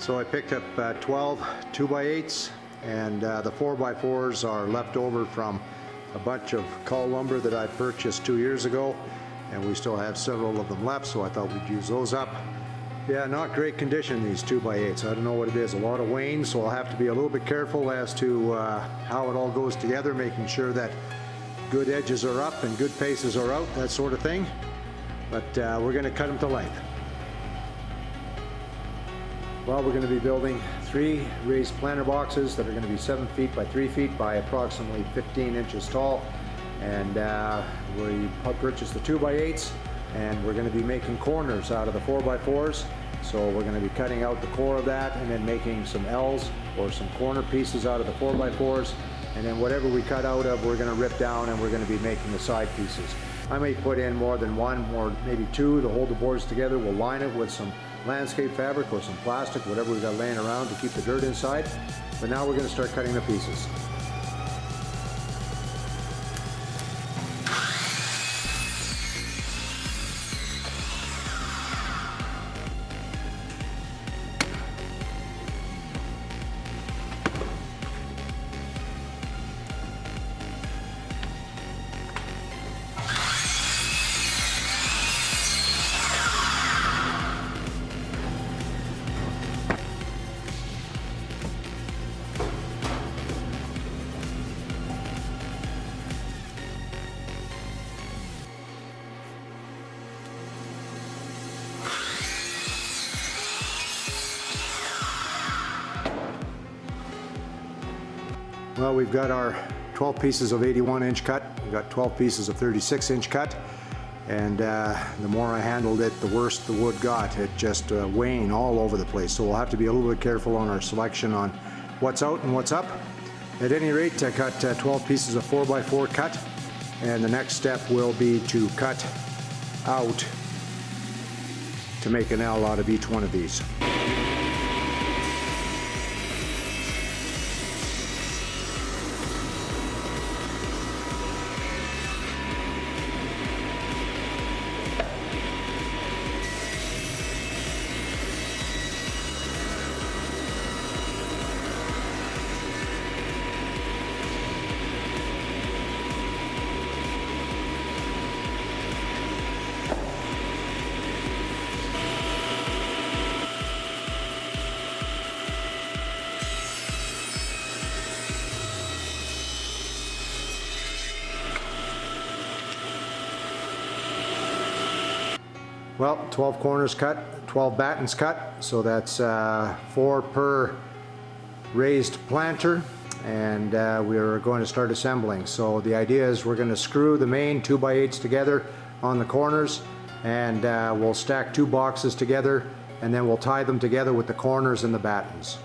So I picked up 12 2x8s, and the 4x4s are left over from a bunch of cull lumber that I purchased 2 years ago, and we still have several of them left, so I thought we'd use those up. Yeah, not great condition, these 2x8s. I don't know what it is, a lot of wane, so I'll have to be a little bit careful as to how it all goes together, making sure that good edges are up and good faces are out, that sort of thing. But we're going to cut them to length. Well, we're going to be building 3 raised planter boxes that are going to be 7 feet by 3 feet by approximately 15 inches tall. And we purchased the 2x8s, and we're going to be making corners out of the 4x4s. So we're going to be cutting out the core of that and then making some L's or some corner pieces out of the 4x4s. And then whatever we cut out of, we're going to rip down, and we're going to be making the side pieces. I may put in more than one or maybe 2 to hold the boards together. We'll line it with some landscape fabric or some plastic, whatever we've got laying around to keep the dirt inside. But now we're going to start cutting the pieces. Well, we've got our 12 pieces of 81-inch cut. We've got 12 pieces of 36-inch cut. And the more I handled it, the worse the wood got. It just waned all over the place. So we'll have to be a little bit careful on our selection on what's out and what's up. At any rate, I got 12 pieces of 4x4 cut. And the next step will be to cut out to make an L out of each one of these. Well, 12 corners cut, 12 battens cut, so that's 4 per raised planter, and we're going to start assembling. So the idea is we're going to screw the main 2x8s together on the corners, and we'll stack 2 boxes together, and then we'll tie them together with the corners and the battens.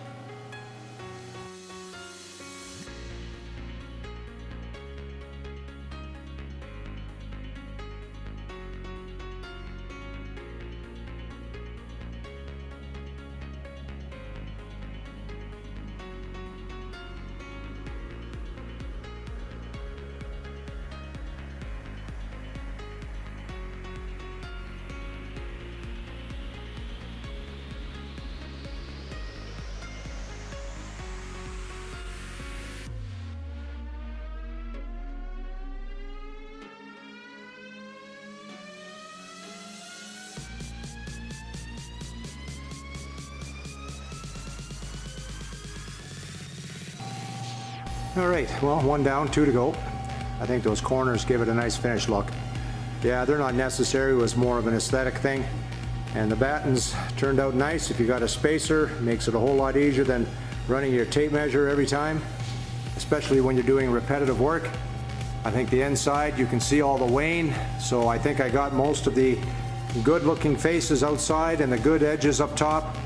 All right, well, 1 down, 2 to go. I think those corners give it a nice finish look. Yeah, they're not necessary, it was more of an aesthetic thing. And the battens turned out nice. If you got a spacer, it makes it a whole lot easier than running your tape measure every time, especially when you're doing repetitive work. I think the inside, you can see all the wane, so I think I got most of the good looking faces outside and the good edges up top,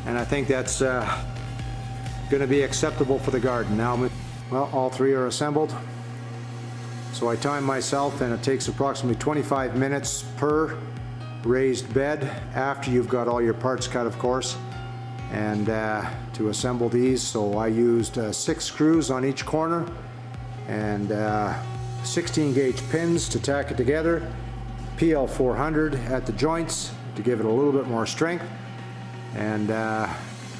and I think that's going to be acceptable for the garden. Now, well, all 3 are assembled. So I time myself, and it takes approximately 25 minutes per raised bed after you've got all your parts cut, of course, and to assemble these. So I used 6 screws on each corner and 16 gauge pins to tack it together, PL 400 at the joints to give it a little bit more strength, and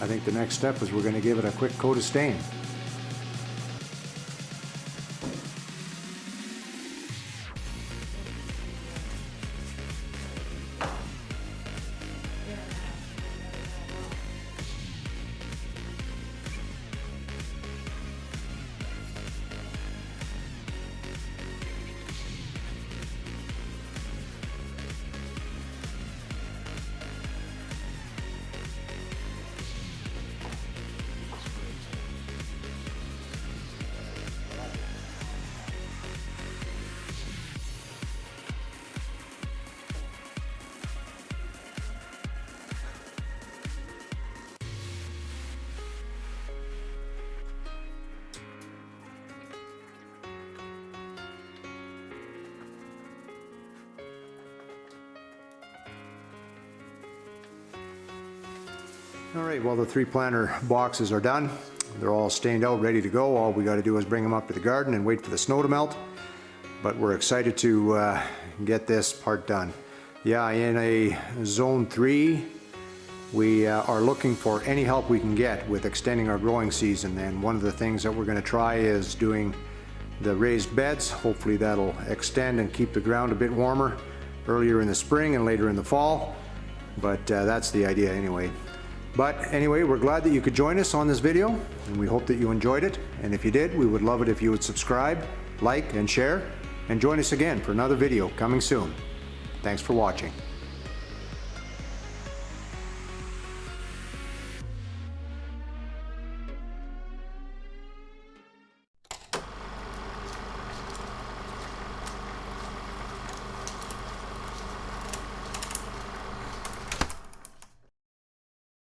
I think the next step is we're going to give it a quick coat of stain. All right, well, the 3 planter boxes are done. They're all stained out, ready to go. All we got to do is bring them up to the garden and wait for the snow to melt. But we're excited to get this part done. Yeah, in a zone 3, we are looking for any help we can get with extending our growing season. And one of the things that we're going to try is doing the raised beds. Hopefully that'll extend and keep the ground a bit warmer earlier in the spring and later in the fall. But that's the idea anyway. But anyway, we're glad that you could join us on this video, and we hope that you enjoyed it. And if you did, we would love it if you would subscribe, like, and share, and join us again for another video coming soon. Thanks for watching.